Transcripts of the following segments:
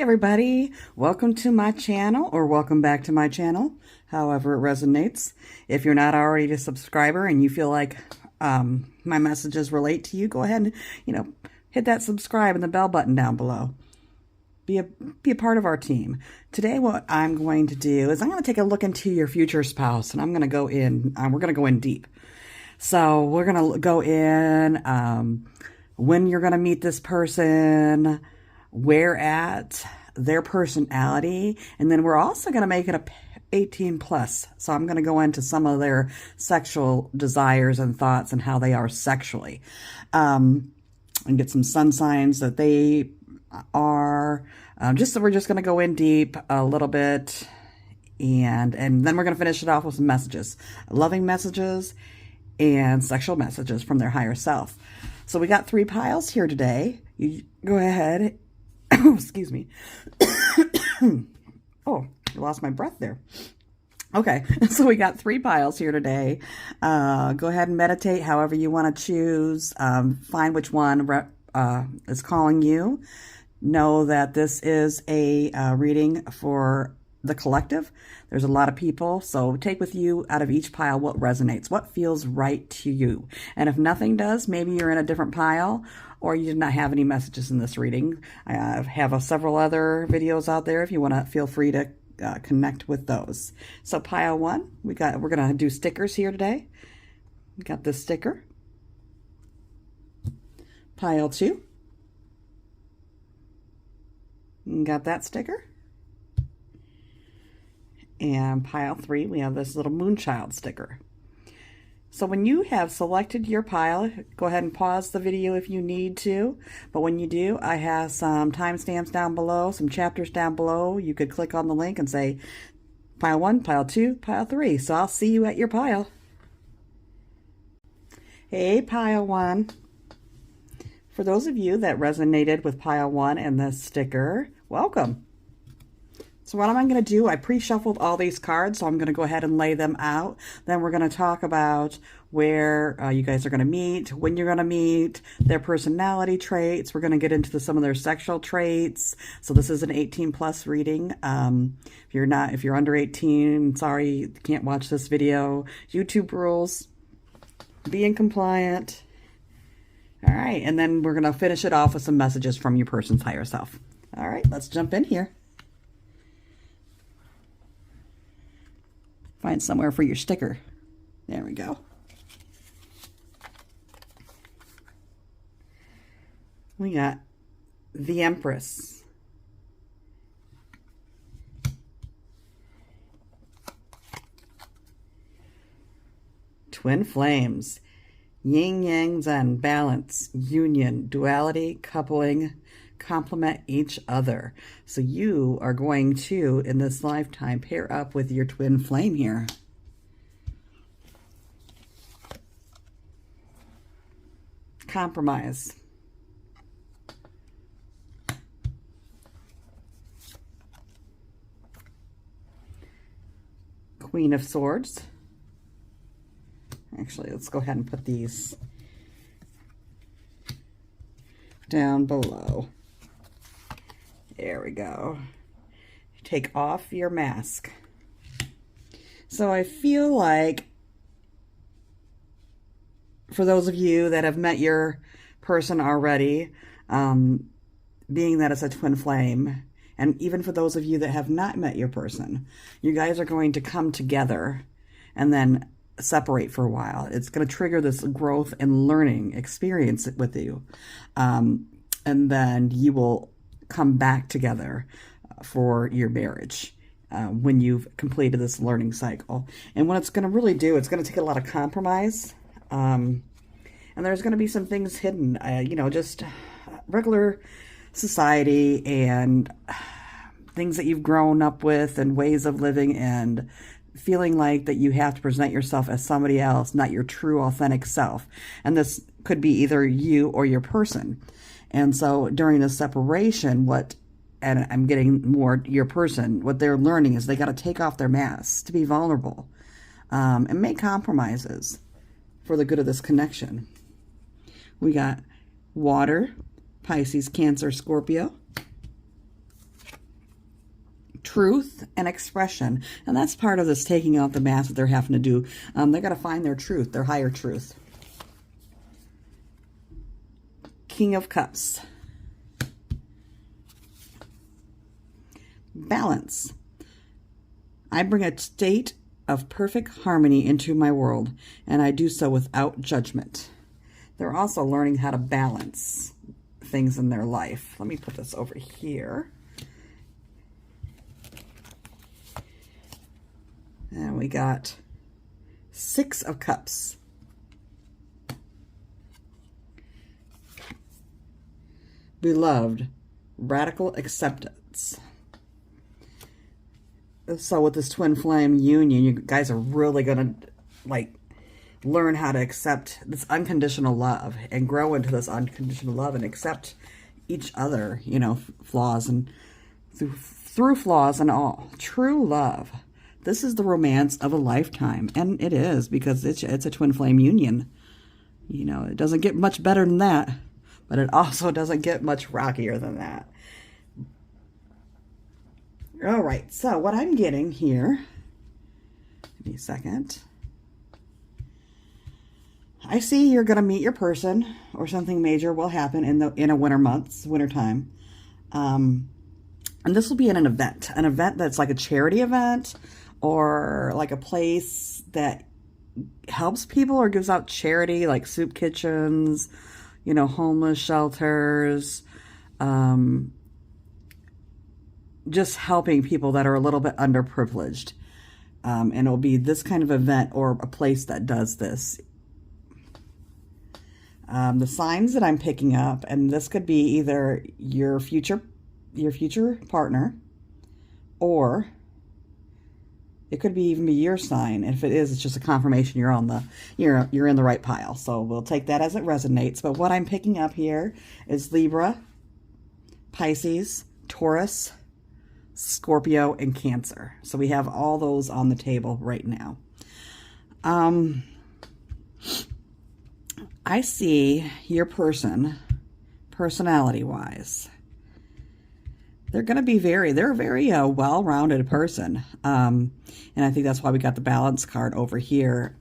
everybody, welcome to my channel, or welcome back to my channel, however it resonates. If you're not already a subscriber and you feel like my messages relate to you, go ahead and hit that subscribe and the bell button down below. Be a part of our team. Today what I'm going to do is I'm going to take a look into your future spouse, and I'm going to go in, we're going to go in deep. So we're going to go in when you're going to meet this person, where at, their personality, and then we're also going to make it a 18 plus. So I'm going to go into some of their sexual desires and thoughts and how they are sexually, and get some sun signs that they are. We're just going to go in deep a little bit, and then we're going to finish it off with some messages, loving messages and sexual messages from their higher self. So we got 3 piles here today. You go ahead. Excuse me. Oh, I lost my breath there. Okay, so we got 3 piles here today. Go ahead and meditate however you want to choose. Find which one is calling you. Know that this is a reading for the collective. There's a lot of people, so take with you out of each pile what resonates, what feels right to you. And if nothing does, maybe you're in a different pile, or you did not have any messages in this reading. I have several other videos out there if you want to. Feel free to connect with those. So pile 1, we're going to do stickers here today. We got this sticker. Pile 2. Got that sticker. And pile 3, we have this little Moonchild sticker. So when you have selected your pile, go ahead and pause the video if you need to. But when you do, I have some timestamps down below, some chapters down below. You could click on the link and say pile 1, pile 2, pile 3. So I'll see you at your pile. Hey, pile 1. For those of you that resonated with pile 1 and this sticker, welcome. So what am I going to do? I pre-shuffled all these cards, so I'm going to go ahead and lay them out. Then we're going to talk about where you guys are going to meet, when you're going to meet, their personality traits. We're going to get into some of their sexual traits. So this is an 18 plus reading. If you're under 18, sorry, you can't watch this video. YouTube rules. Being compliant. All right, and then we're going to finish it off with some messages from your person's higher self. All right, let's jump in here. Find somewhere for your sticker. There we go. We got the Empress. Twin Flames. Yin Yang Zen, balance, union, duality, coupling, complement each other. So you are going to, in this lifetime, pair up with your twin flame here. Compromise. Queen of Swords. Actually, let's go ahead and put these down below. There we go. Take off your mask. So I feel like for those of you that have met your person already, being that it's a twin flame, and even for those of you that have not met your person, you guys are going to come together and then separate for a while. It's going to trigger this growth and learning experience with you. And then you will come back together for your marriage when you've completed this learning cycle. And what it's going to really do, it's going to take a lot of compromise. And there's going to be some things hidden, just regular society and things that you've grown up with and ways of living, and feeling like that you have to present yourself as somebody else, not your true authentic self. And this could be either you or your person. And so during the separation, and I'm getting more your person, what they're learning is they got to take off their masks to be vulnerable, and make compromises for the good of this connection. We got water, Pisces, Cancer, Scorpio. truth and expression. And that's part of this taking out the mask that they're having to do. They're going to find their truth, their higher truth. King of Cups. Balance. I bring a state of perfect harmony into my world, and I do so without judgment. They're also learning how to balance things in their life. Let me put this over here. And we got 6 of Cups. Beloved, radical acceptance. So with this twin flame union, you guys are really going to like learn how to accept this unconditional love and grow into this unconditional love and accept each other, you know, flaws and through flaws and all. True love. This is the romance of a lifetime. And it is, because it's a twin flame union. You know, it doesn't get much better than that, but it also doesn't get much rockier than that. All right, so what I'm getting here, give me a second. I see you're going to meet your person, or something major will happen in a winter time. And this will be in an event that's like a charity event, or like a place that helps people or gives out charity, like soup kitchens, you know, homeless shelters, just helping people that are a little bit underprivileged. And it'll be this kind of event or a place that does this. The signs that I'm picking up, and this could be either your future partner, or it could be even be your sign. If it is, it's just a confirmation you're in the right pile. So we'll take that as it resonates. But what I'm picking up here is Libra, Pisces, Taurus, Scorpio, and Cancer. So we have all those on the table right now. I see your person, personality-wise, they're going to be they're a very well-rounded person. And I think that's why we got the balance card over here.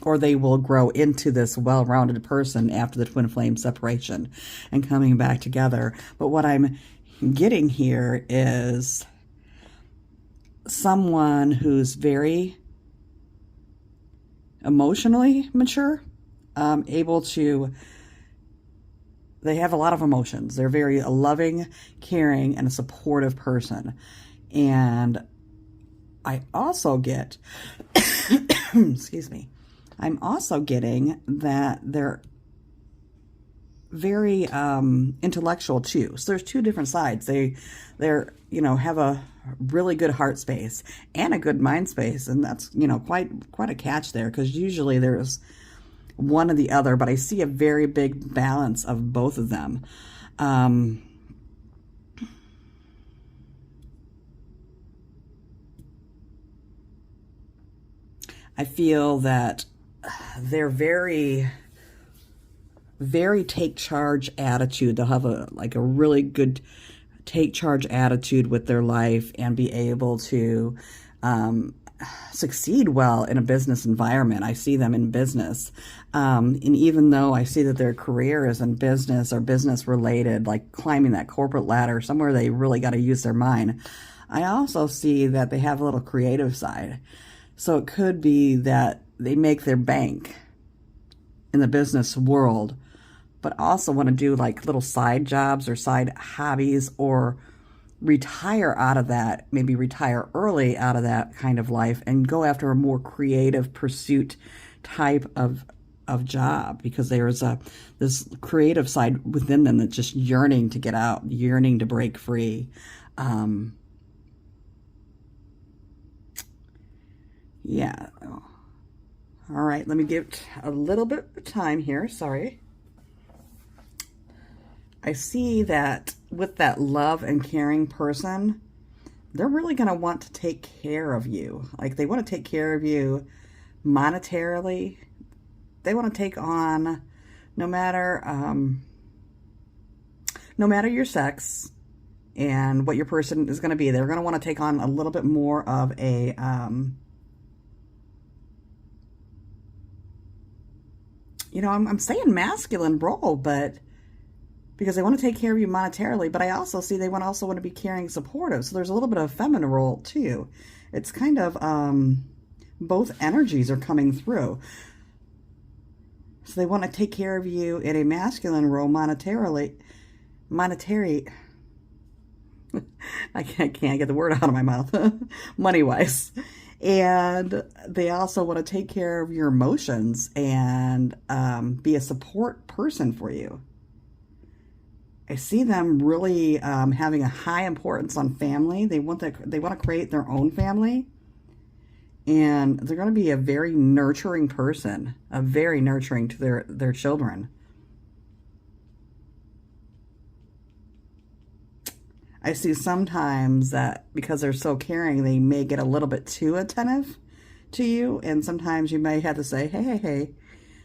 Or they will grow into this well-rounded person after the twin flame separation and coming back together. But what I'm getting here is someone who's very emotionally mature, they have a lot of emotions. They're very loving, caring, and a supportive person. And I also get, excuse me, I'm also getting that they're very intellectual too. So there's two different sides. They're you know, have a really good heart space and a good mind space, and that's, you know, quite a catch there, because usually there's one or the other, but I see a very big balance of both of them. I feel that they're very take charge attitude. They'll have a really good take charge attitude with their life and be able to succeed well in a business environment. I see them in business. And even though I see that their career is in business or business related, like climbing that corporate ladder, somewhere they really got to use their mind, I also see that they have a little creative side. So it could be that they make their bank in the business world, but also want to do like little side jobs or side hobbies, or retire out of that, maybe retire early out of that kind of life and go after a more creative pursuit type of job, because there's this creative side within them that's just yearning to get out, yearning to break free. Yeah. All right, let me give a little bit of time here. Sorry. I see that with that love and caring person, they're really going to want to take care of you. Like, they want to take care of you monetarily. They want to take on, no matter your sex, and what your person is going to be. They're going to want to take on a little bit more of a, you know, I'm saying masculine role, but because they want to take care of you monetarily, but I also see they also want to be caring, supportive. So there's a little bit of a feminine role too. It's kind of, both energies are coming through. So they want to take care of you in a masculine role monetary. I can't get the word out of my mouth. Money-wise. And they also want to take care of your emotions and be a support person for you. I see them really having a high importance on family. They want to create their own family. And they're going to be a very nurturing person, very nurturing to their children. I see sometimes that because they're so caring, they may get a little bit too attentive to you. And sometimes you may have to say, hey,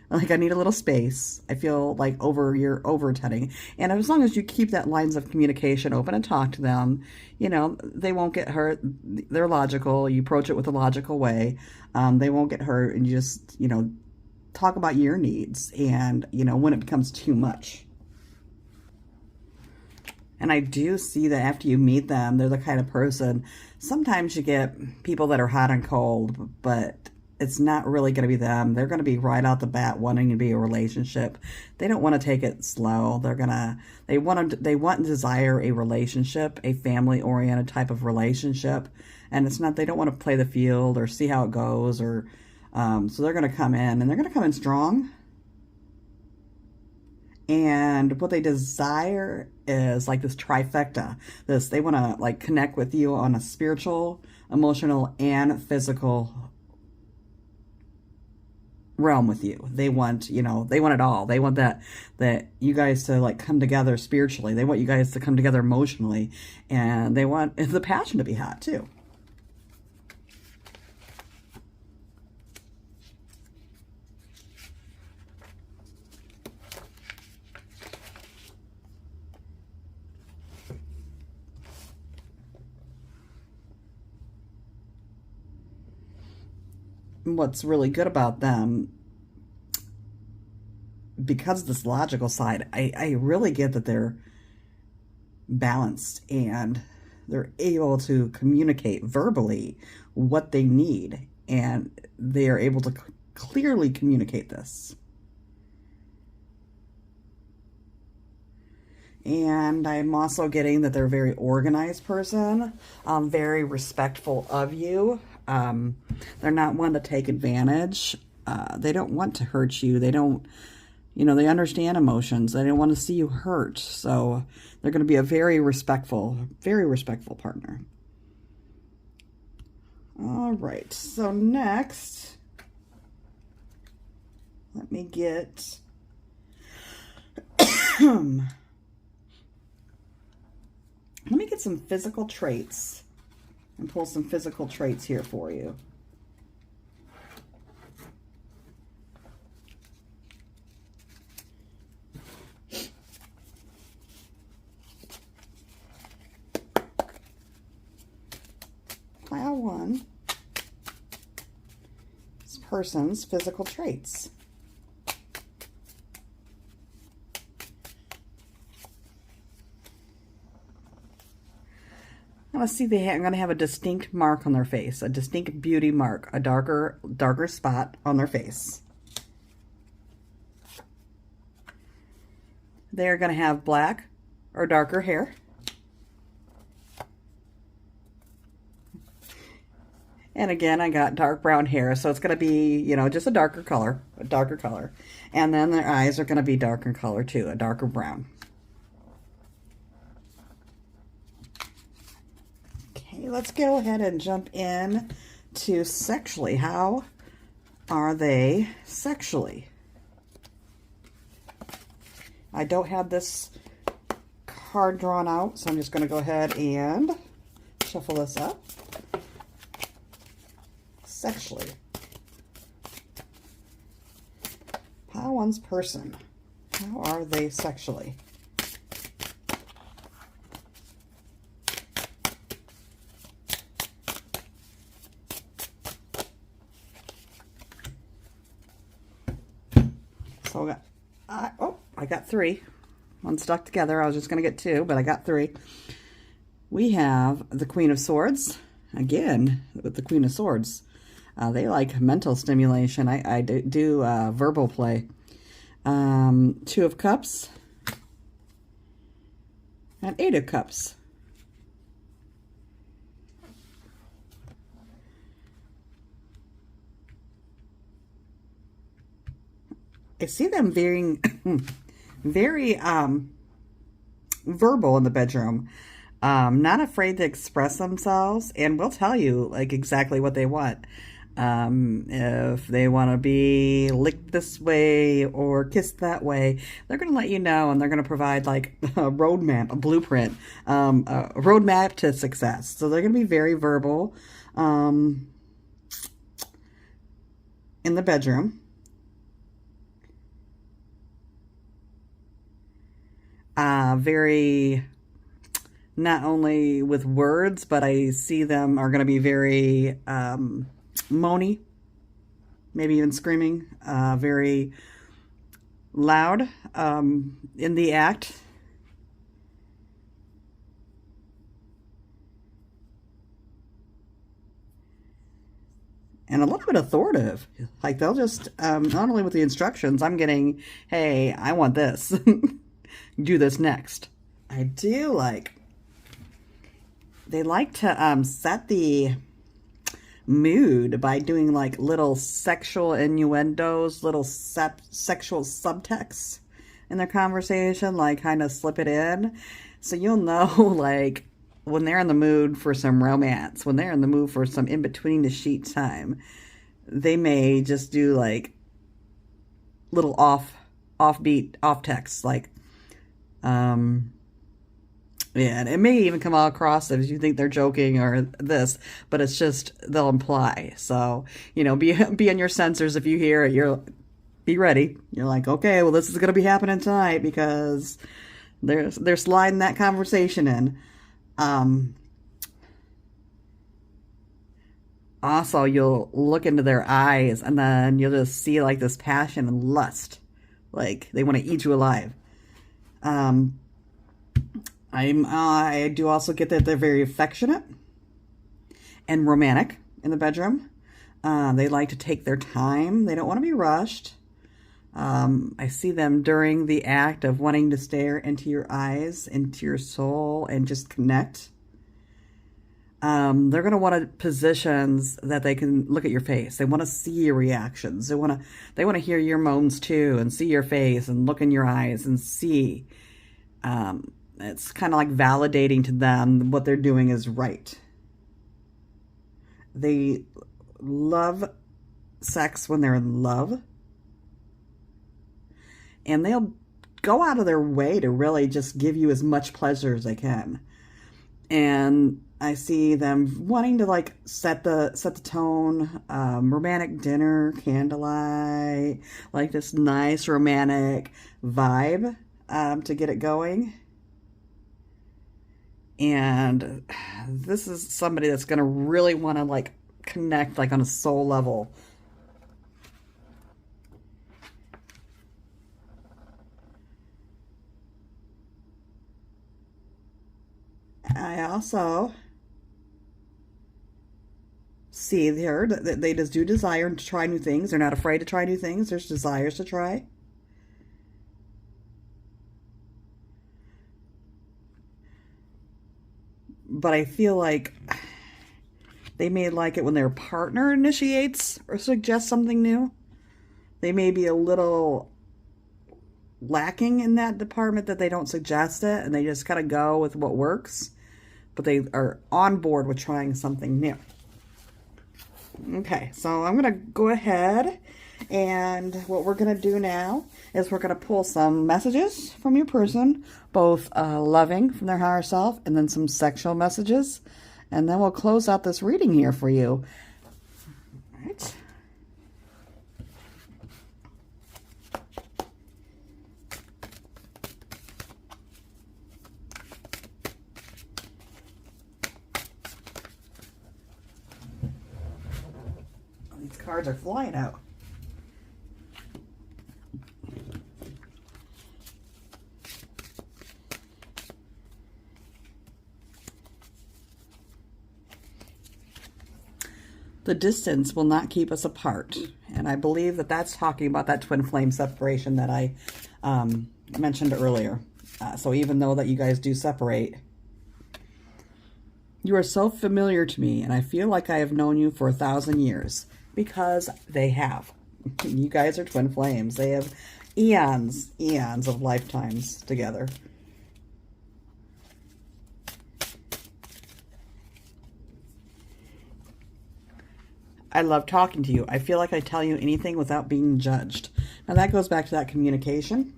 like, I need a little space. I feel like you're over-attending. And as long as you keep that lines of communication open and talk to them, you know, they won't get hurt. They're logical. You approach it with a logical way. They won't get hurt. And you just, you know, talk about your needs and, you know, when it becomes too much. And I do see that after you meet them, they're the kind of person, sometimes you get people that are hot and cold, but it's not really going to be them. They're going to be right out the bat wanting to be a relationship. They don't want to take it slow. They want and desire a relationship, a family-oriented type of relationship. And it's not, they don't want to play the field or see how it goes, or so they're going to come in, and they're going to come in strong. And what they desire is like this trifecta. They want to like connect with you on a spiritual, emotional, and physical realm with you. They want, you know, they want it all. They want that you guys to like come together spiritually. They want you guys to come together emotionally, and they want the passion to be hot too. What's really good about them, because of this logical side, I really get that they're balanced and they're able to communicate verbally what they need, and they are able to clearly communicate this. And I'm also getting that they're a very organized person, very respectful of you. They're not one to take advantage. They don't want to hurt you. They don't, you know, they understand emotions. They don't want to see you hurt. So they're going to be a very respectful partner. All right. So next, let me get... Let me get some physical traits and pull some physical traits here for you. Pile one. This person's physical traits. I see I'm going to have a distinct mark on their face, a distinct beauty mark, a darker spot on their face. They're going to have black or darker hair. And again, I got dark brown hair, so it's going to be, you know, just a darker color. And then their eyes are going to be darker color too, a darker brown. Let's go ahead and jump in to sexually. How are they sexually? I don't have this card drawn out, so I'm just going to go ahead and shuffle this up. Sexually. Pile one's person. How are they sexually? So I got three. One stuck together. I was just going to get two, but I got three. We have the Queen of Swords. Again, with the Queen of Swords. They like mental stimulation. I do verbal play. Two of Cups. And Eight of Cups. I see them very verbal in the bedroom. Not afraid to express themselves, and will tell you like exactly what they want. If they want to be licked this way or kissed that way, they're going to let you know, and they're going to provide like a roadmap, a blueprint, a roadmap to success. So they're going to be very verbal in the bedroom. Very, not only with words, but I see them are going to be very moany, maybe even screaming, very loud in the act. And a little bit authoritative. Like they'll just, not only with the instructions, I'm getting, hey, I want this. Do this next. I do like, they like to set the mood by doing like little sexual innuendos, little sexual subtexts in their conversation, like kind of slip it in. So you'll know like when they're in the mood for some romance, when they're in the mood for some in between the sheet time, they may just do like little offbeat, off text, like, yeah, and it may even come across as you think they're joking or this, but it's just, they'll imply. So, you know, be on your sensors. If you hear it, be ready. You're like, okay, well, this is going to be happening tonight because they're sliding that conversation in. Also, you'll look into their eyes and then you'll just see like this passion and lust. Like they want to eat you alive. I do also get that they're very affectionate and romantic in the bedroom. They like to take their time. They don't want to be rushed. I see them during the act of wanting to stare into your eyes, into your soul, and just connect. They're going to want positions that they can look at your face. They want to see your reactions. They want to hear your moans too, and see your face and look in your eyes and see. It's kind of like validating to them what they're doing is right. They love sex when they're in love. And they'll go out of their way to really just give you as much pleasure as they can. And I see them wanting to like set the tone, romantic dinner, candlelight, like this nice romantic vibe to get it going. And this is somebody that's going to really want to like connect like on a soul level. I also see there that they just do desire to try new things. They're not afraid to try new things. There's desires to try. But I feel like they may like it when their partner initiates or suggests something new. They may be a little lacking in that department, that they don't suggest it and they just kind of go with what works. But they are on board with trying something new. Okay, so I'm going to go ahead, and what we're going to do now is we're going to pull some messages from your person, both loving from their higher self and then some sexual messages. And then we'll close out this reading here for you. All right. These cards are flying out. The distance will not keep us apart. And I believe that that's talking about that twin flame separation that I mentioned earlier. So even though that you guys do separate, you are so familiar to me, and I feel like I have known you for 1,000 years, because they have. You guys are twin flames. They have eons of lifetimes together. I love talking to you. I feel like I tell you anything without being judged. Now that goes back to that communication.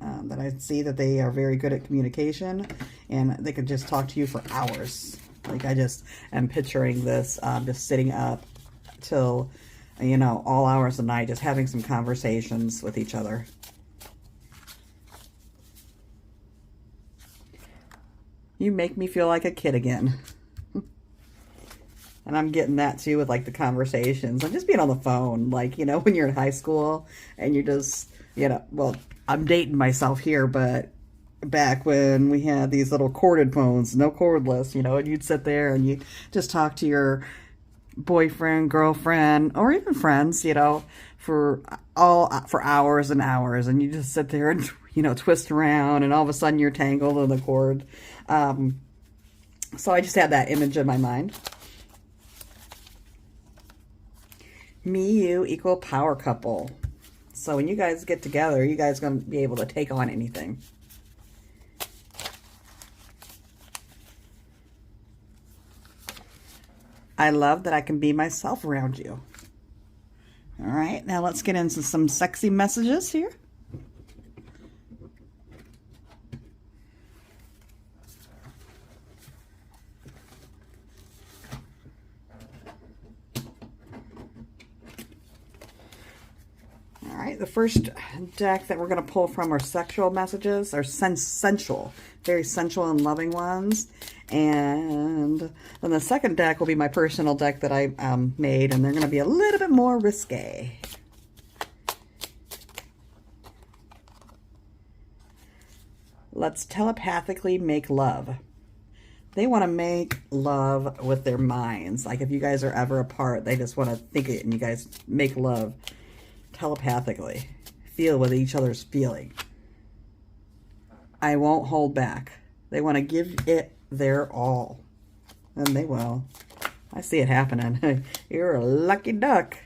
That I see that they are very good at communication, and they could just talk to you for hours. Like I just am picturing this, just sitting up till, you know, all hours of the night, just having some conversations with each other. You make me feel like a kid again. And I'm getting that too with like the conversations and just being on the phone. Like, you know, when you're in high school and you're just, you know, well, I'm dating myself here, but back when we had these little corded phones, no cordless, you know, and you'd sit there and you just talk to your boyfriend, girlfriend, or even friends, you know, for hours and hours, and you just sit there and, you know, twist around, and all of a sudden you're tangled in the cord. So I just had that image in my mind. Me, you equal power couple. So when you guys get together, you guys are going to be able to take on anything. I love that I can be myself around you. All right, now let's get into some sexy messages here. All right, the first deck that we're going to pull from are sexual messages, or sensual, very sensual and loving ones. And then the second deck will be my personal deck that I made, and they're going to be a little bit more risque. Let's telepathically make love. They want to make love with their minds. Like if you guys are ever apart, they just want to think it, and you guys make love telepathically. Feel what each other's feeling. I won't hold back. They want to give it their all. And they will. I see it happening. You're a lucky duck.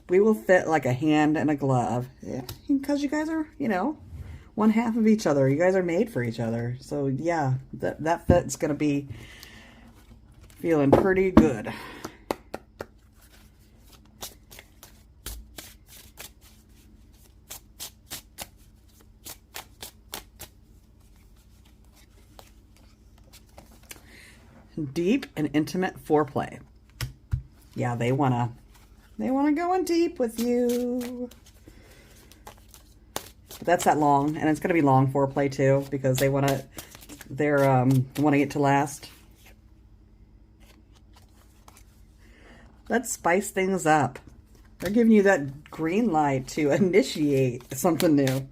We will fit like a hand and a glove. Yeah, because you guys are, you know, one half of each other. You guys are made for each other. So yeah, that fit's going to be feeling pretty good. Deep and intimate foreplay. Yeah, they wanna go in deep with you. But that's that long, and it's gonna be long foreplay too, because they wanna get to last. Let's spice things up. They're giving you that green light to initiate something new.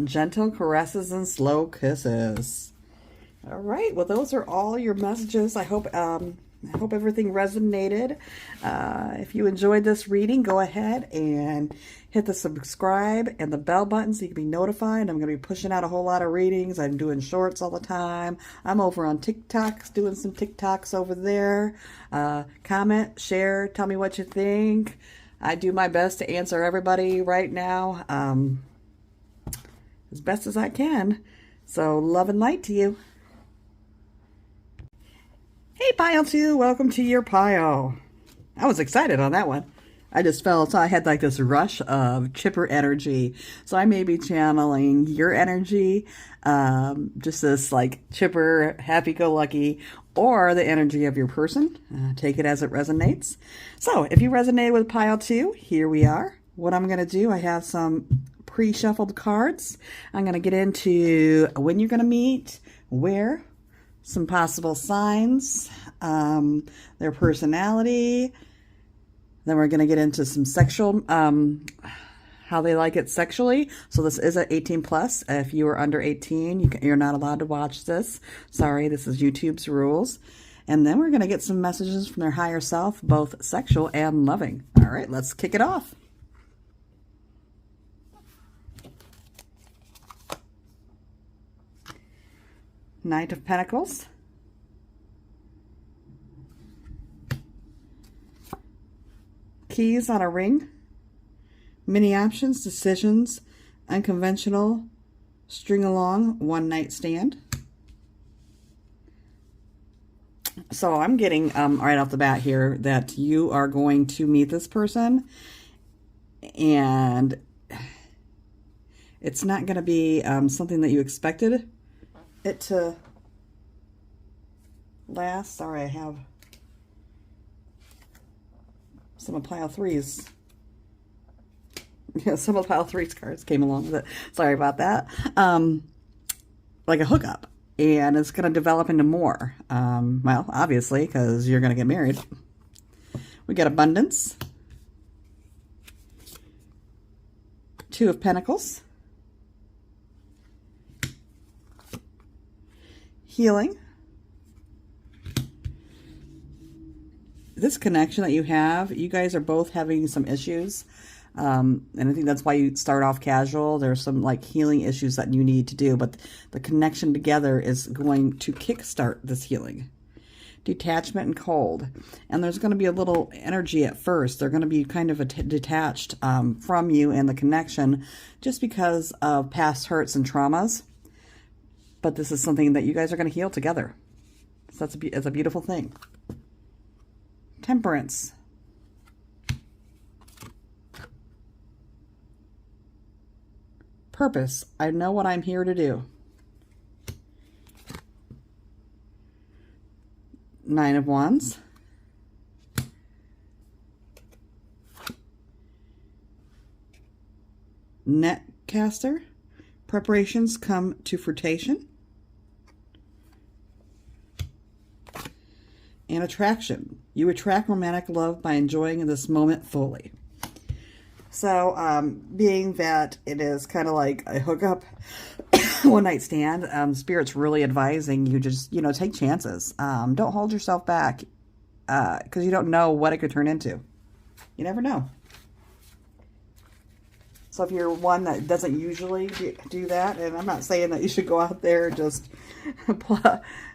Gentle caresses and slow kisses. All right, well, those are all your messages. I hope everything resonated. If you enjoyed this reading, go ahead and hit the subscribe and the bell button so you can be notified. I'm going to be pushing out a whole lot of readings. I'm doing shorts all the time. I'm over on TikTok, doing some TikToks over there. Comment, share, tell me what you think. I do my best to answer everybody right now. As best as I can. So love and light to you. Hey Pile 2, welcome to your pile. I was excited on that one. I just felt I had like this rush of chipper energy. So I may be channeling your energy, just this like chipper, happy-go-lucky, or the energy of your person. Take it as it resonates. So if you resonate with Pile 2, here we are. What I'm going to do, I have some pre-shuffled cards. I'm going to get into when you're going to meet, where, some possible signs, their personality. Then we're going to get into some sexual how they like it sexually. So this is an 18 plus. If you are under 18, you're not allowed to watch this. Sorry, this is YouTube's rules. And then we're going to get some messages from their higher self, both sexual and loving. All right, let's kick it off. Knight of Pentacles. Keys on a ring. Many options, decisions, unconventional, string along, one night stand. So I'm getting right off the bat here that you are going to meet this person, and it's not going to be something that you expected it to last. Sorry, I have some of pile threes. Yeah, some of pile threes cards came along with it. Sorry about that. Like a hookup. And it's going to develop into more. Well, obviously, because you're going to get married. We got abundance. Two of Pentacles. Healing. This connection that you have, you guys are both having some issues. And I think that's why you start off casual. There's some like healing issues that you need to do, but the connection together is going to kickstart this healing. Detachment and cold. And there's going to be a little energy at first. They're going to be kind of detached from you and the connection just because of past hurts and traumas. But this is something that you guys are going to heal together. So that's a beautiful thing. Temperance. Purpose. I know what I'm here to do. Nine of Wands. Netcaster. Preparations come to fruition. And attraction. You attract romantic love by enjoying this moment fully. So, being that it is kind of like a hookup, one night stand, Spirit's really advising you just, take chances. Don't hold yourself back, because you don't know what it could turn into. You never know. So if you're one that doesn't usually do that, and I'm not saying that you should go out there and just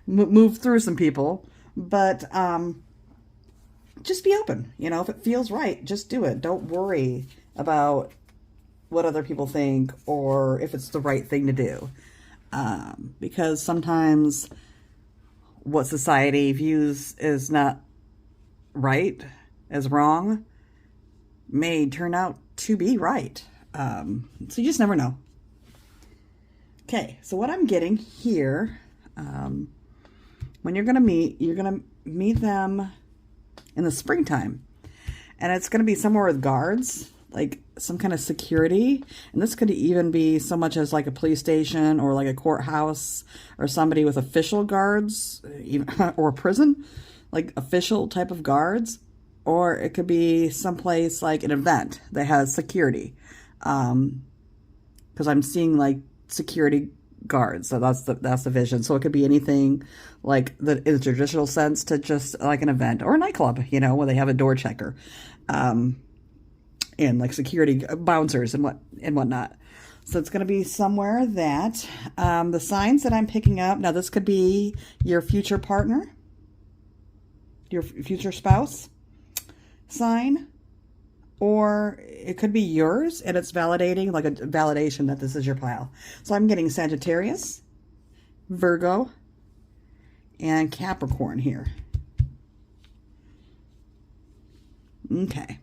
move through some people, but just be open. If it feels right, just do it. Don't worry about what other people think or if it's the right thing to do. Because sometimes what society views is not right, as wrong, may turn out to be right. So you just never know. Okay, so what I'm getting here, when you're going to meet them in the springtime. And it's going to be somewhere with guards, like some kind of security. And this could even be so much as like a police station or like a courthouse or somebody with official guards, or a prison, like official type of guards. Or it could be someplace like an event that has security. Because I'm seeing like security guards. So that's the vision. So it could be anything like in the traditional sense to just like an event or a nightclub, where they have a door checker. And like security bouncers and whatnot. So it's going to be somewhere that the signs that I'm picking up. Now this could be your future partner, your future spouse sign, or it could be yours and it's validating, like a validation that this is your pile. So I'm getting Sagittarius, Virgo, and Capricorn here. Okay.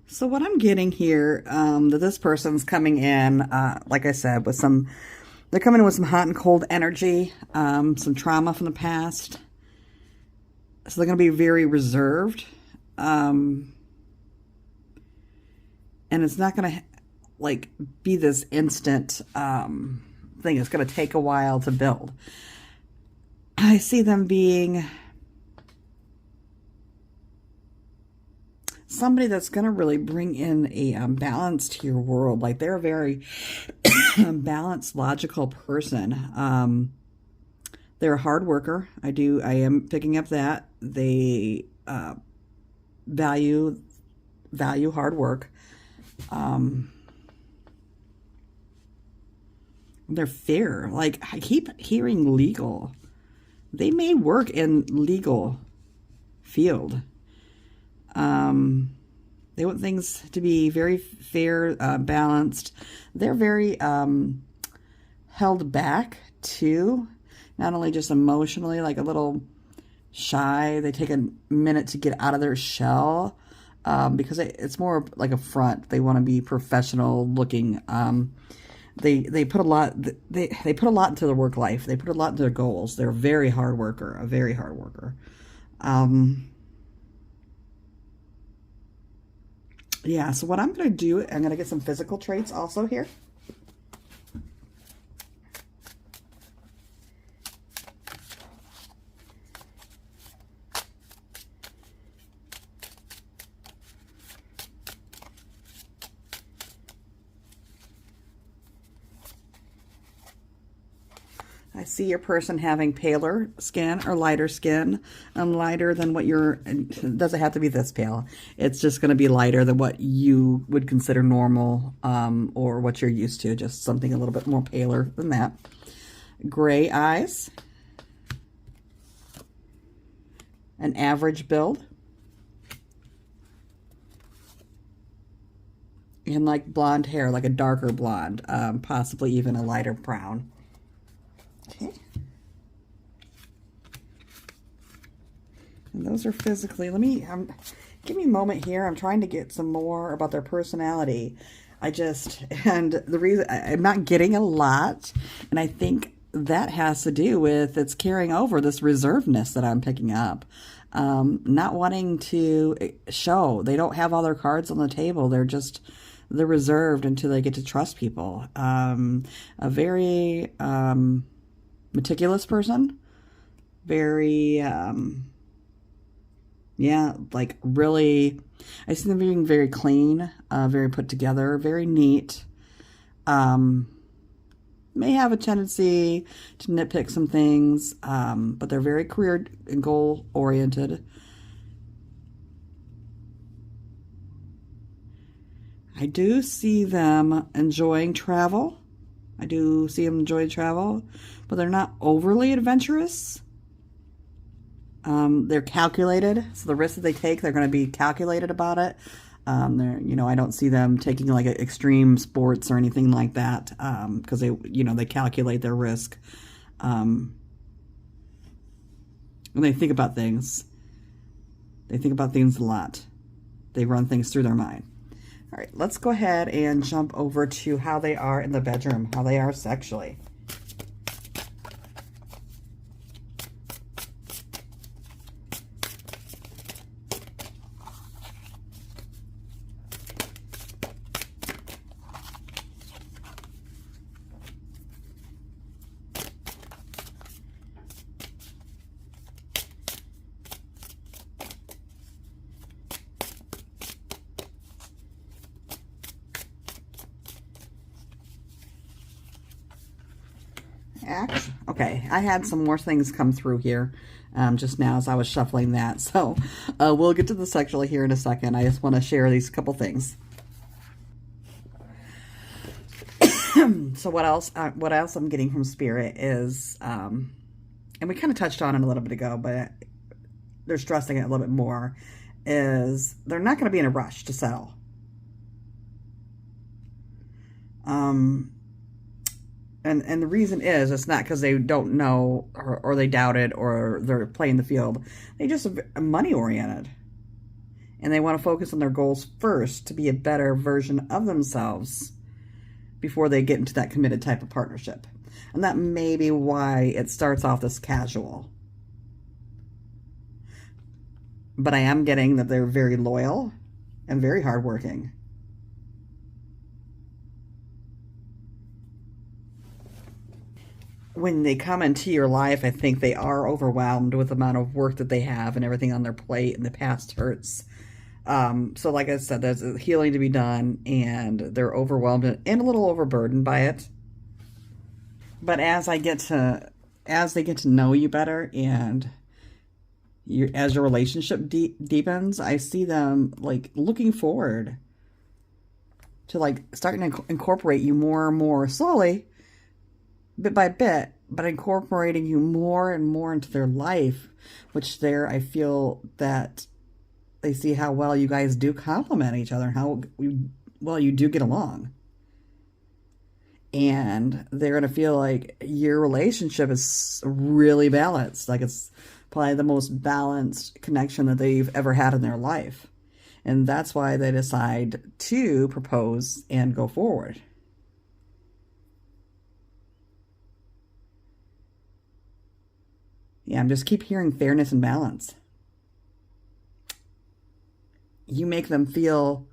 So what I'm getting here, that this person's coming in, like I said, they're coming in with some hot and cold energy, some trauma from the past. So they're going to be very reserved. And it's not going to be this instant, thing. It's going to take a while to build. I see them being somebody that's going to really bring in a balance to your world. Like they're a very balanced, logical person. They're a hard worker. I am picking up that. They value hard work. They're fair. Like I keep hearing legal. They may work in legal field. They want things to be very fair, balanced. They're very held back too, not only just emotionally, like a little shy. They take a minute to get out of their shell because it's more like a front. They want to be professional looking. They put a lot. They put a lot into their work life. They put a lot into their goals. They're a very hard worker. A very hard worker. Yeah, so what I'm going to do, I'm going to get some physical traits also here. I see your person having paler skin or lighter skin, lighter than what it doesn't have to be this pale. It's just going to be lighter than what you would consider normal or what you're used to, just something a little bit more paler than that. Gray eyes, an average build, and like blonde hair, like a darker blonde, possibly even a lighter brown. Okay. And those are physically, give me a moment here. I'm trying to get some more about their personality. And the reason I'm not getting a lot, and I think that has to do with it's carrying over this reservedness that I'm picking up. Not wanting to show. They don't have all their cards on the table. They're reserved until they get to trust people. A very meticulous person, very like really, I see them being very clean, very put together, very neat. May have a tendency to nitpick some things, but they're very career and goal oriented. I do see them enjoying travel. I do see them enjoy travel, but they're not overly adventurous. They're calculated, so the risks that they take, they're going to be calculated about it. I don't see them taking like extreme sports or anything like that, because they calculate their risk. When they think about things, a lot. They run things through their mind. All right, let's go ahead and jump over to how they are in the bedroom, how they are sexually. Okay, I had some more things come through here just now as I was shuffling that. So we'll get to the sexual here in a second. I just want to share these couple things. So what else I'm getting from Spirit is, and we kind of touched on it a little bit ago, but they're stressing it a little bit more, is they're not going to be in a rush to settle. And the reason is, it's not because they don't know or they doubt it or they're playing the field. They just are money oriented. And they want to focus on their goals first to be a better version of themselves before they get into that committed type of partnership. And that may be why it starts off this casual. But I am getting that they're very loyal and very hardworking. When they come into your life, I think they are overwhelmed with the amount of work that they have and everything on their plate, and the past hurts. So like I said, there's a healing to be done, and they're overwhelmed and a little overburdened by it. But as they get to know you better, and as your relationship deepens, I see them like looking forward to like starting to incorporate you more and more slowly, bit by bit, but incorporating you more and more into their life, which I feel that they see how well you guys do complement each other and how well you do get along. And they're going to feel like your relationship is really balanced. Like it's probably the most balanced connection that they've ever had in their life. And that's why they decide to propose and go forward. Yeah, I'm just keep hearing fairness and balance. You make them feel,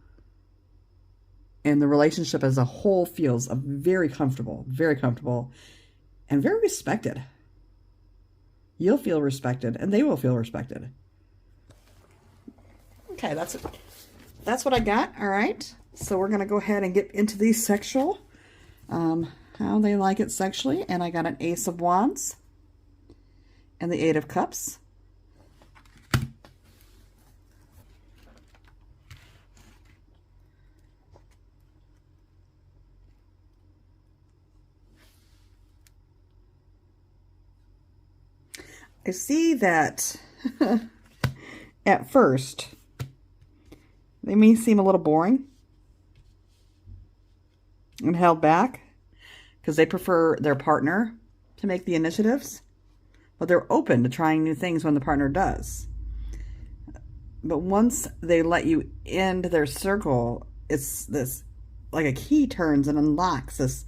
and the relationship as a whole feels very comfortable, and very respected. You'll feel respected, and they will feel respected. Okay, that's it. That's what I got. All right, so we're gonna go ahead and get into the sexual, how they like it sexually, and I got an Ace of Wands and the Eight of Cups. I see that at first they may seem a little boring and held back because they prefer their partner to make the initiatives, but they're open to trying new things when the partner does. But once they let you into their circle, it's this, like a key turns and unlocks this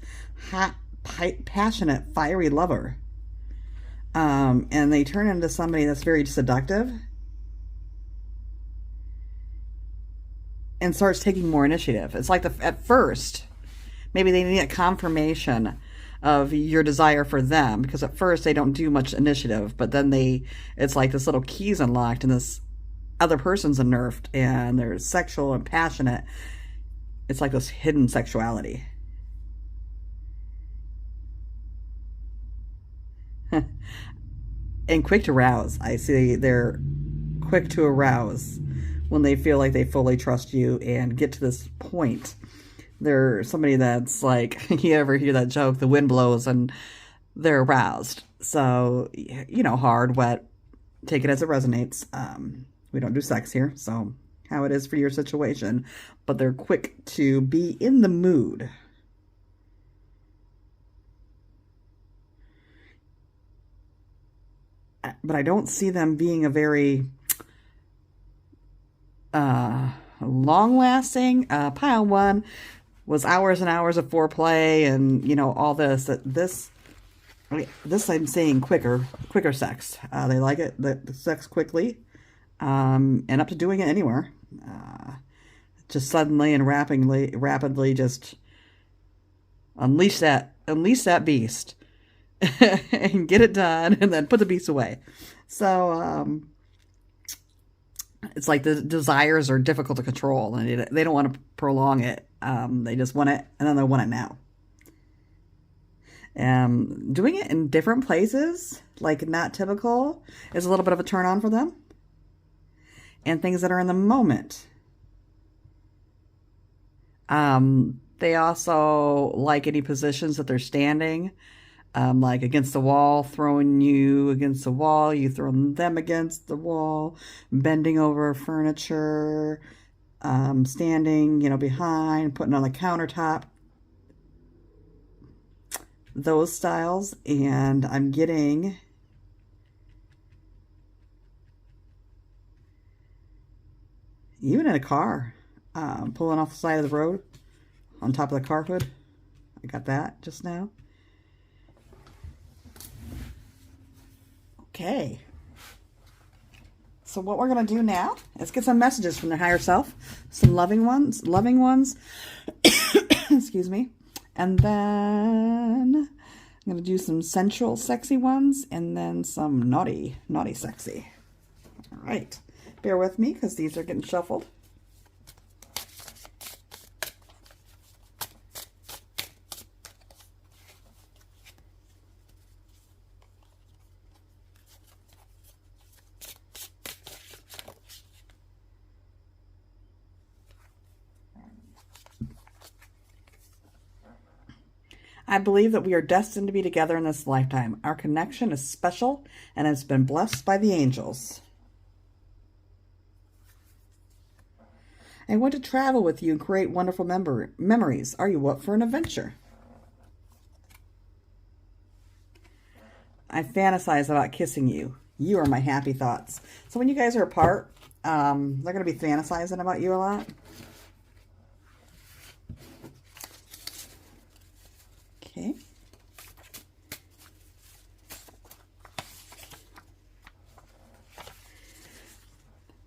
hot, passionate, fiery lover. And they turn into somebody that's very seductive and starts taking more initiative. It's like at first, maybe they need a confirmation of your desire for them, because at first they don't do much initiative, but then it's like this little key's unlocked and this other person's unnerved and they're sexual and passionate. It's like this hidden sexuality. And quick to arouse. I see they're quick to arouse when they feel like they fully trust you and get to this point. They're somebody that's like, you ever hear that joke, the wind blows and they're aroused. So, hard, wet, take it as it resonates. We don't do sex here, so how it is for your situation. But they're quick to be in the mood. But I don't see them being a very long-lasting. Pile one was hours and hours of foreplay and, all this. This I'm saying quicker sex. They like it, the sex quickly, and up to doing it anywhere. Just suddenly and rapidly just unleash that beast. And get it done, and then put the beast away. So it's like the desires are difficult to control, and they don't want to prolong it. They just want it, and then they want it now. Doing it in different places, like not typical, is a little bit of a turn on for them. And things that are in the moment. They also like any positions that they're standing. Like against the wall, throwing you against the wall, you throwing them against the wall, bending over furniture, standing, behind, putting on the countertop. Those styles. And I'm getting even in a car, pulling off the side of the road on top of the car hood. I got that just now. Okay, so what we're going to do now is get some messages from their higher self, some loving ones, excuse me, and then I'm going to do some sensual, sexy ones, and then some naughty, sexy. All right, bear with me because these are getting shuffled. I believe that we are destined to be together in this lifetime. Our connection is special and has been blessed by the angels. I want to travel with you and create wonderful memories. Are you up for an adventure? I fantasize about kissing you. You are my happy thoughts. So when you guys are apart, they're going to be fantasizing about you a lot. Okay.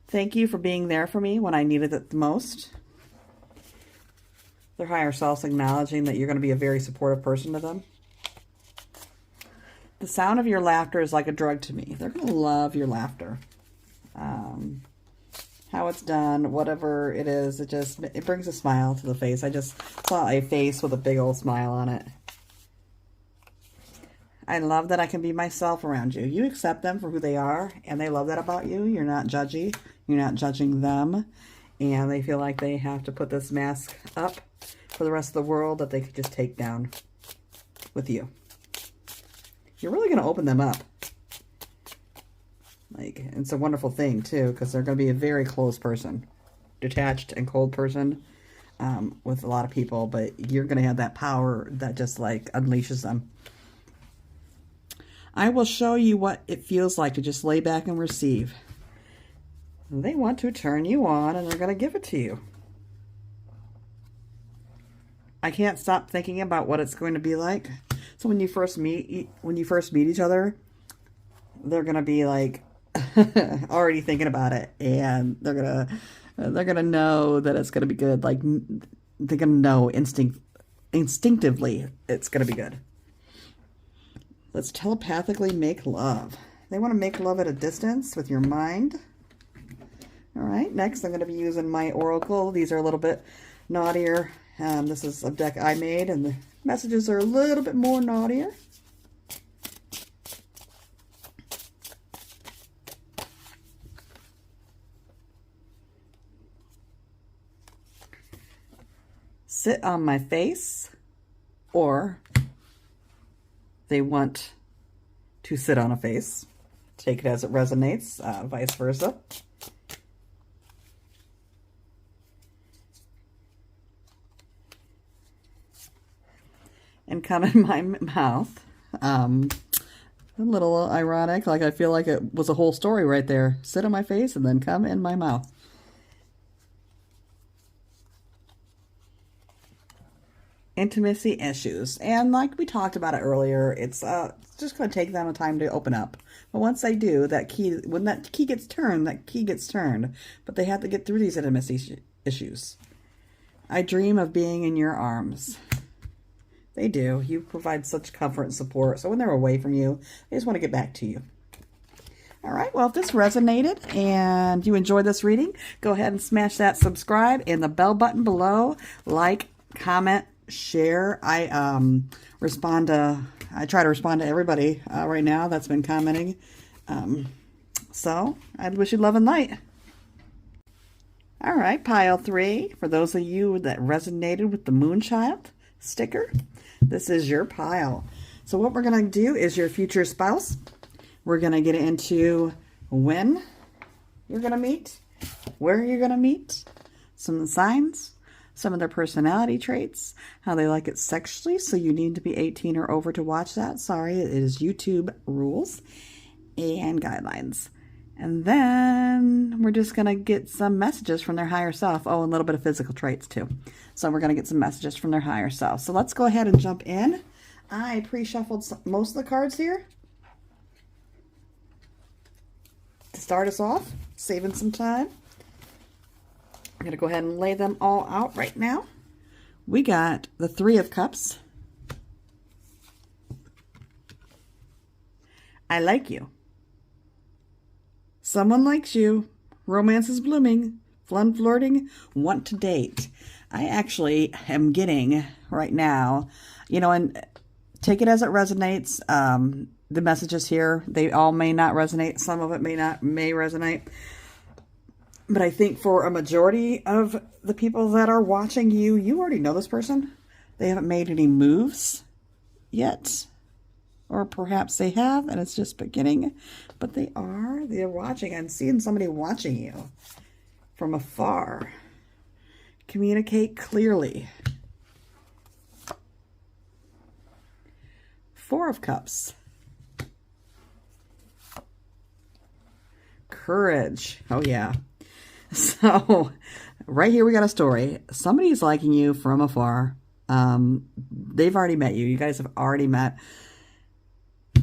Thank you for being there for me when I needed it the most. Their higher selves acknowledging that you're going to be a very supportive person to them. The sound of your laughter is like a drug to me. They're going to love your laughter. How it's done, whatever it is, it brings a smile to the face. I just saw a face with a big old smile on it. I love that I can be myself around you. You accept them for who they are, and they love that about you. You're not judgy. You're not judging them. And they feel like they have to put this mask up for the rest of the world that they could just take down with you. You're really going to open them up. Like, it's a wonderful thing, too, because they're going to be a very close person. Detached and cold person with a lot of people, but you're going to have that power that just, like, unleashes them. I will show you what it feels like to just lay back and receive. They want to turn you on, and they're going to give it to you. I can't stop thinking about what it's going to be like. So when you first meet each other, they're going to be like already thinking about it, and they're going to know that it's going to be good. Like, they're going to know instinctively it's going to be good. Let's telepathically make love. They want to make love at a distance with your mind. All right, next I'm going to be using my oracle. These are a little bit naughtier. This is a deck I made, and the messages are a little bit more naughtier. Sit on my face, or they want to sit on a face. Take it as it resonates, vice versa. And come in my mouth. A little ironic, like I feel like it was a whole story right there. Sit on my face and then come in my mouth. Intimacy issues. And like we talked about it earlier, it's just going to take them a time to open up. But once they do, when that key gets turned, that key gets turned. But they have to get through these intimacy issues. I dream of being in your arms. They do. You provide such comfort and support. So when they're away from you, they just want to get back to you. All right. Well, if this resonated and you enjoyed this reading, go ahead and smash that subscribe and the bell button below. Like, comment, share. I try to respond to everybody right now that's been commenting. So I wish you love and light. All right, pile 3. For those of you that resonated with the Moonchild sticker, this is your pile. So what we're going to do is your future spouse. We're going to get into when you're going to meet, where you're going to meet, some of the signs, some of their personality traits, how they like it sexually. So you need to be 18 or over to watch that. Sorry, it is YouTube rules and guidelines. And then we're just going to get some messages from their higher self. Oh, and a little bit of physical traits too. So we're going to get some messages from their higher self. So let's go ahead and jump in. I pre-shuffled most of the cards here to start us off, saving some time. I'm going to go ahead and lay them all out right now. We got the 3 of Cups. I like you. Someone likes you. Romance is blooming. Fun flirting. Want to date. I actually am getting right now, and take it as it resonates. The messages here, they all may not resonate. Some of it may resonate. But I think for a majority of the people that are watching you, you already know this person. They haven't made any moves. yet. Or perhaps they have, and it's just beginning. But they're watching. I'm seeing somebody watching you from afar. Communicate clearly. Four of Cups. Courage. Oh, yeah. So, right here we got a story. Somebody's liking you from afar. They've already met you. You guys have already met.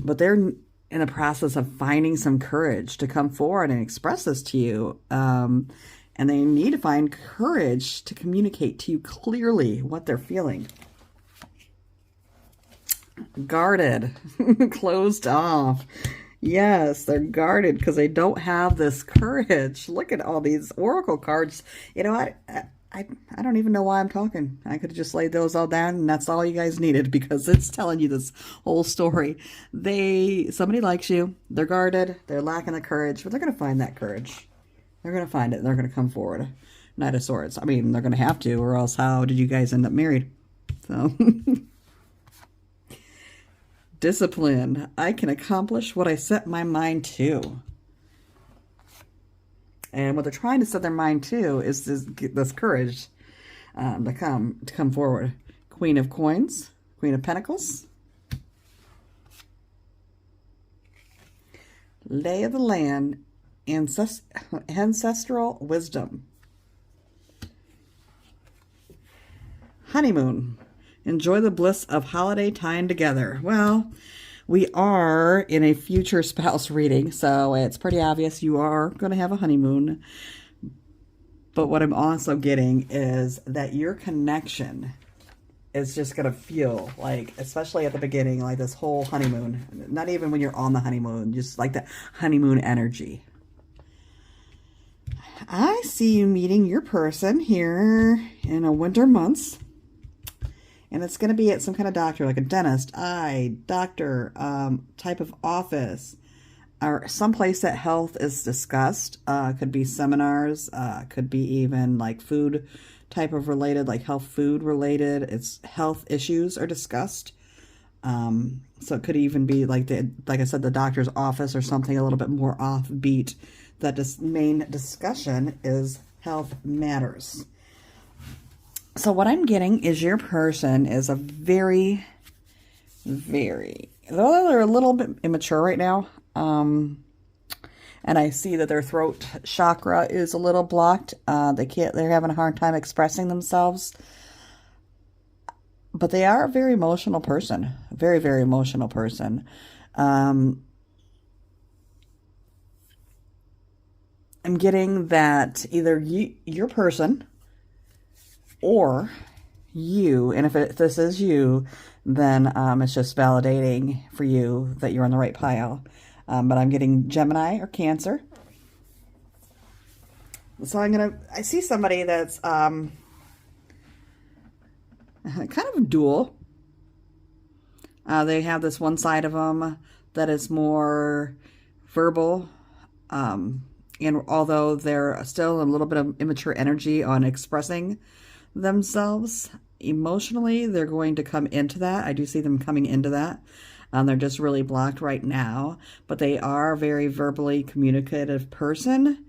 But they're in the process of finding some courage to come forward and express this to you. And they need to find courage to communicate to you clearly what they're feeling. Guarded. Closed off. Yes, they're guarded because they don't have this courage. Look at all these oracle cards. You know what? I don't even know why I'm talking. I could have just laid those all down and that's all you guys needed because it's telling you this whole story. Somebody likes you. They're guarded. They're lacking the courage, but they're going to find that courage. They're going to find it. They're going to come forward. Knight of Swords. I mean, they're going to have to, or else how did you guys end up married? So... Discipline. I can accomplish what I set my mind to. And what they're trying to set their mind to is this courage to come forward. Queen of Coins. Queen of Pentacles. Lay of the Land. Ancestral Wisdom. Honeymoon. Enjoy the bliss of holiday time together. Well, we are in a future spouse reading, so it's pretty obvious you are going to have a honeymoon. But what I'm also getting is that your connection is just going to feel like, especially at the beginning, like this whole honeymoon. Not even when you're on the honeymoon, just like the honeymoon energy. I see you meeting your person here in the winter months. And it's going to be at some kind of doctor, like a dentist, eye, doctor, type of office, or someplace that health is discussed. Could be seminars, could be even like food type of related, like health food related. It's health issues are discussed. So it could even be like I said, the doctor's office or something a little bit more offbeat. That main discussion is health matters. So what I'm getting is your person is a very, very, though they're a little bit immature right now, and I see that their throat chakra is a little blocked. They're having a hard time expressing themselves, but they are a very emotional person, a very, very emotional person. I'm getting that either your person or you, and if this is you, then it's just validating for you that you're on the right pile. But I'm getting Gemini or Cancer. So I see somebody that's kind of dual. They have this one side of them that is more verbal, and although they're still a little bit of immature energy on expressing themselves emotionally, they're going to come into that. I do see them coming into that. They're just really blocked right now, but they are a very verbally communicative person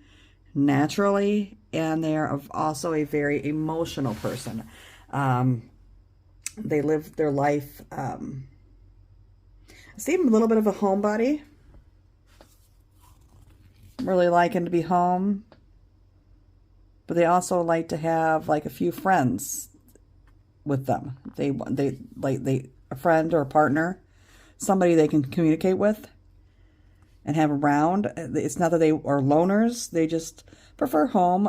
naturally, and they are also a very emotional person. They live their life. I see them a little bit of a homebody, really liking to be home. But they also like to have like a few friends with them. A friend or a partner, somebody they can communicate with and have around. It's not that they are loners. They just prefer home.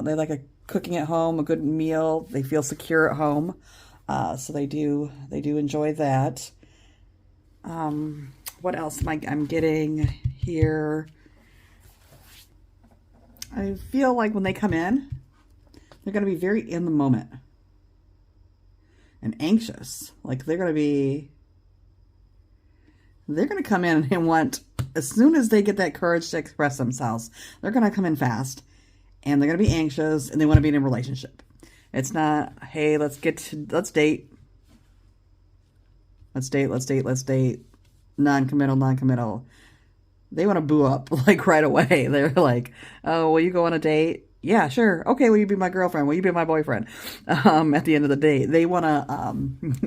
They like cooking at home, a good meal. They feel secure at home. So they do enjoy that. What else am I'm getting here? I feel like when they come in, they're going to be very in the moment and anxious. Like they're going to come in and want, as soon as they get that courage to express themselves, they're going to come in fast and they're going to be anxious and they want to be in a relationship. It's not, hey, let's date. let's date, let's date, let's date, non-committal, non-committal. They want to boo up like right away. They're like, oh, will you go on a date? Yeah, sure. Okay, will you be my girlfriend? Will you be my boyfriend? At the end of the day, they want to,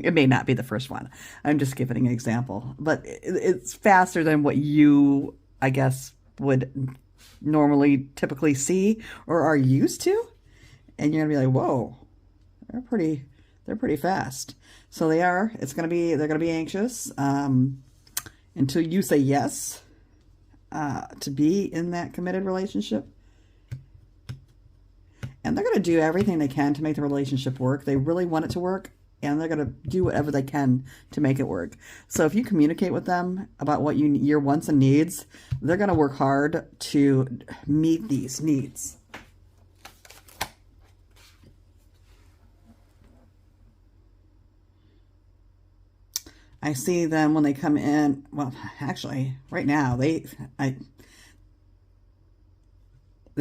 it may not be the first one. I'm just giving an example, but it's faster than what you, I guess, would normally typically see or are used to. And you're going to be like, whoa, they're pretty fast. So they're going to be anxious, until you say yes, to be in that committed relationship. And they're going to do everything they can to make the relationship work. They really want it to work, and they're going to do whatever they can to make it work. So if you communicate with them about what your wants and needs, they're going to work hard to meet these needs. I see them when they come in. Well, actually, right now, they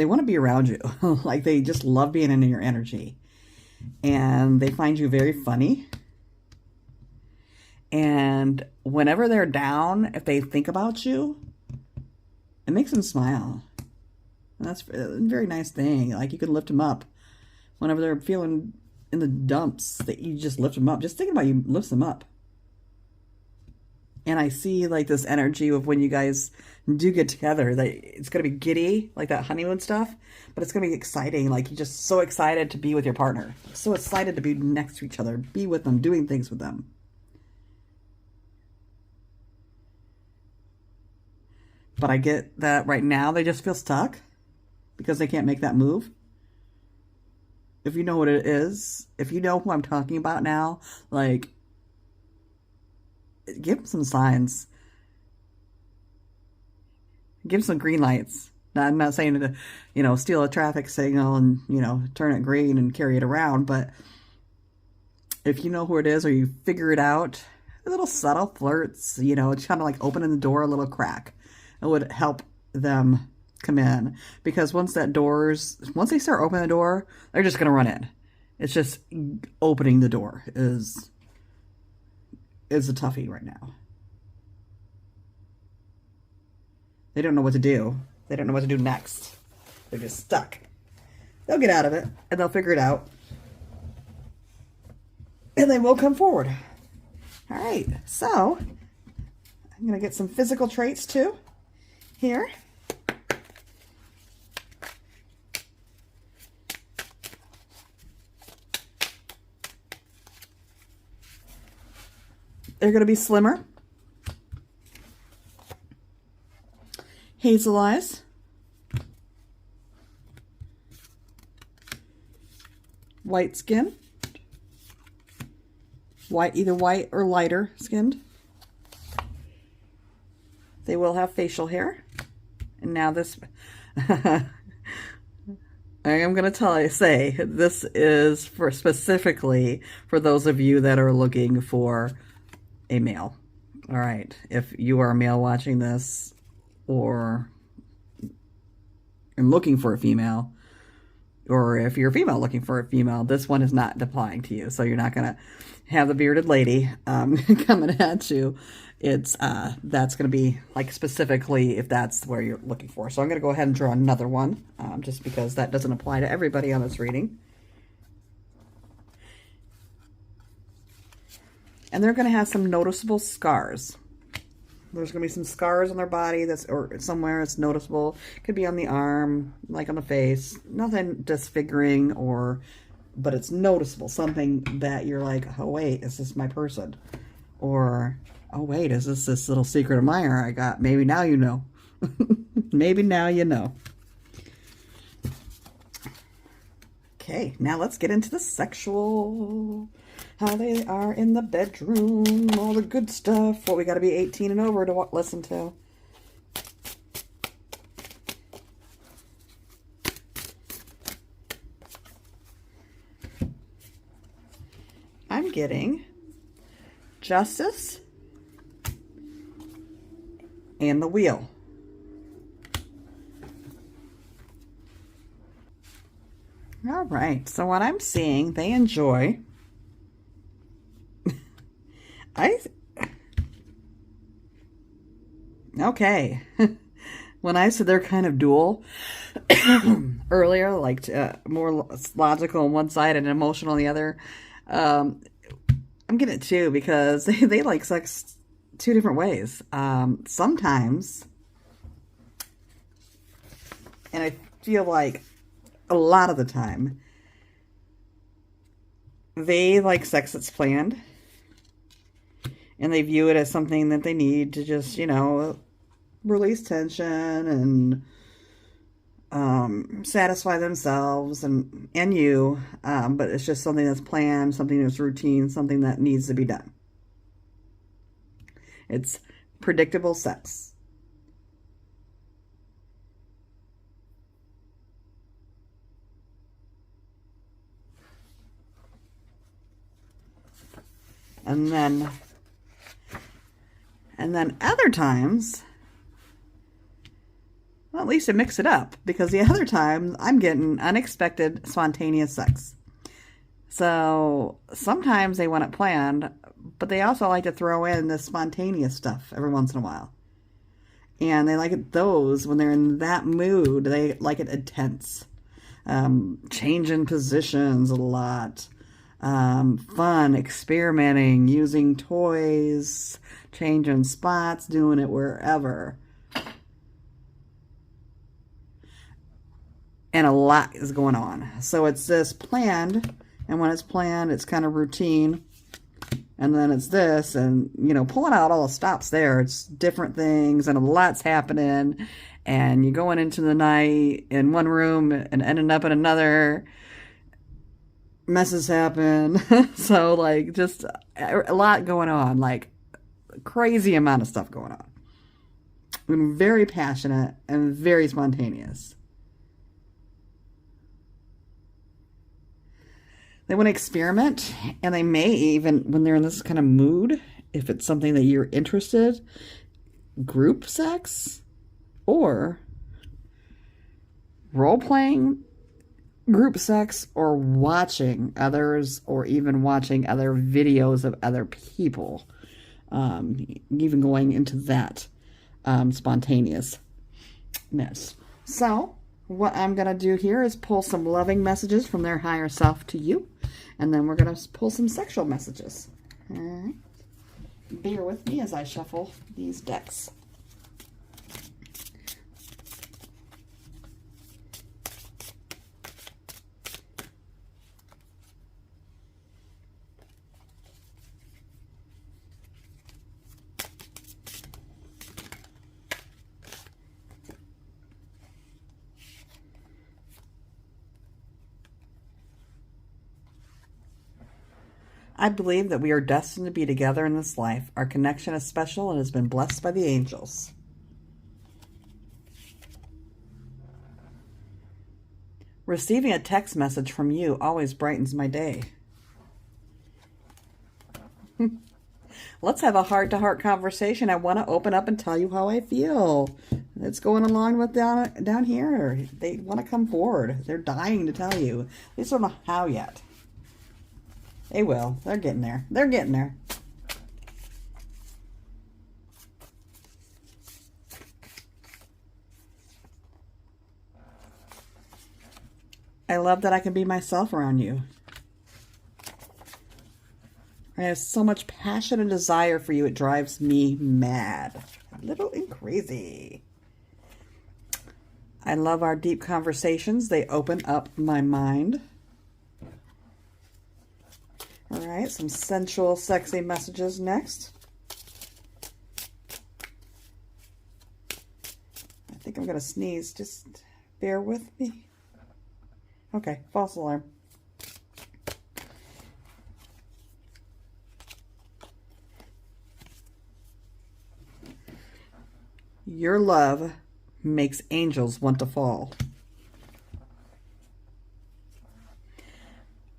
want to be around you. Like, they just love being in your energy. And they find you very funny. And whenever they're down, if they think about you, it makes them smile. And that's a very nice thing. Like, you can lift them up. Whenever they're feeling in the dumps, that you just lift them up. Just thinking about you lifts them up. And I see like this energy of when you guys do get together, that it's going to be giddy, like that honeymoon stuff, but it's going to be exciting. Like, you're just so excited to be with your partner. So excited to be next to each other, be with them, doing things with them. But I get that right now they just feel stuck because they can't make that move. If you know what it is, if you know who I'm talking about now, like, give them some signs. Give some green lights. Now, I'm not saying to, steal a traffic signal and, turn it green and carry it around. But if you know who it is or you figure it out, a little subtle flirts, it's kind of like opening the door a little crack. It would help them come in. Because once they start opening the door, they're just going to run in. It's just opening the door is a toughie right now. They don't know what to do. They don't know what to do next. They're just stuck. They'll get out of it, and they'll figure it out. And they will come forward. All right, so I'm going to get some physical traits too here. They're going to be slimmer, hazel eyes, white skin, either white or lighter skinned. They will have facial hair. And now this, I am going to say this is specifically for those of you that are looking for a male. All right. If you are a male watching this or looking for a female, or if you're a female looking for a female, this one is not applying to you. So you're not going to have the bearded lady coming at you. It's that's going to be like specifically if that's where you're looking for. So I'm going to go ahead and draw another one just because that doesn't apply to everybody on this reading. And they're going to have some noticeable scars. There's going to be some scars on their body or somewhere it's noticeable. Could be on the arm, like on the face. Nothing disfiguring but it's noticeable. Something that you're like, oh wait, is this my person? Or, oh wait, is this little secret admirer I got? Maybe now you know. Maybe now you know. Okay, now let's get into the sexual. How they are in the bedroom, all the good stuff. What we got to be 18 and over to listen to. I'm getting Justice and the Wheel. All right, so what I'm seeing, they enjoy. Okay. When I said they're kind of dual earlier, like more logical on one side and emotional on the other, I'm getting it too because they like sex two different ways. Sometimes, and I feel like a lot of the time, they like sex that's planned and they view it as something that they need to just, release tension and satisfy themselves and you, but it's just something that's planned, something that's routine, something that needs to be done. It's predictable sex. And then other times, well, at least I mix it up, because the other time I'm getting unexpected, spontaneous sex. So sometimes they want it planned, but they also like to throw in this spontaneous stuff every once in a while. And they like it those when they're in that mood. They like it intense. Changing positions a lot. Fun, experimenting, using toys, changing spots, doing it wherever. And a lot is going on. So it's this planned, and when it's planned, it's kind of routine. And then it's this, and, pulling out all the stops there. It's different things, and a lot's happening. And you're going into the night in one room and ending up in another. Messes happen. So, like, just a lot going on. Like, crazy amount of stuff going on. I'm very passionate and very spontaneous. They want to experiment, and they may even, when they're in this kind of mood, if it's something that you're interested, group sex or role-playing group sex or watching others or even watching other videos of other people. Even going into that spontaneousness. So what I'm going to do here is pull some loving messages from their higher self to you. And then we're going to pull some sexual messages. All right. Bear with me as I shuffle these decks. I believe that we are destined to be together in this life. Our connection is special and has been blessed by the angels. Receiving a text message from you always brightens my day. Let's have a heart-to-heart conversation. I want to open up and tell you how I feel. It's going along with down here. They want to come forward. They're dying to tell you. They just don't know how yet. They will. They're getting there. They're getting there. I love that I can be myself around you. I have so much passion and desire for you. It drives me mad. A little and crazy. I love our deep conversations. They open up my mind. All right, some sensual, sexy messages next. I think I'm going to sneeze. Just bear with me. Okay, false alarm. Your love makes angels want to fall.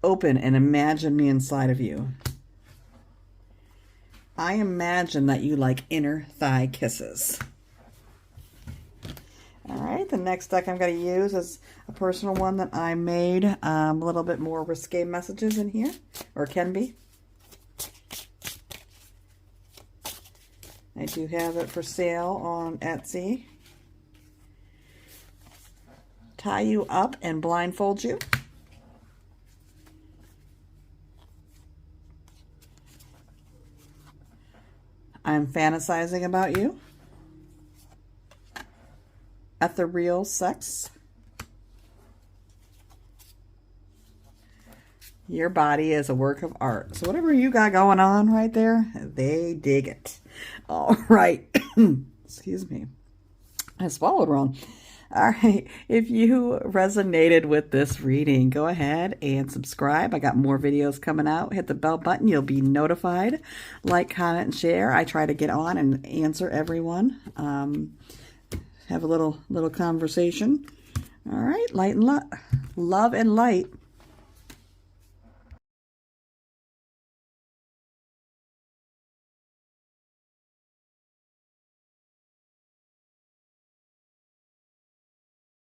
Open and imagine me inside of you. I imagine that you like inner thigh kisses. All right, the next deck I'm going to use is a personal one that I made. A little bit more risque messages in here, or can be. I do have it for sale on Etsy. Tie you up and blindfold you. I'm fantasizing about you. Ethereal sex. Your body is a work of art. So whatever you got going on right there, they dig it. All right. Excuse me. I swallowed wrong. All right. If you resonated with this reading, go ahead and subscribe. I got more videos coming out. Hit the bell button. You'll be notified. Like, comment, and share. I try to get on and answer everyone. Have a little conversation. All right. Light and love and light.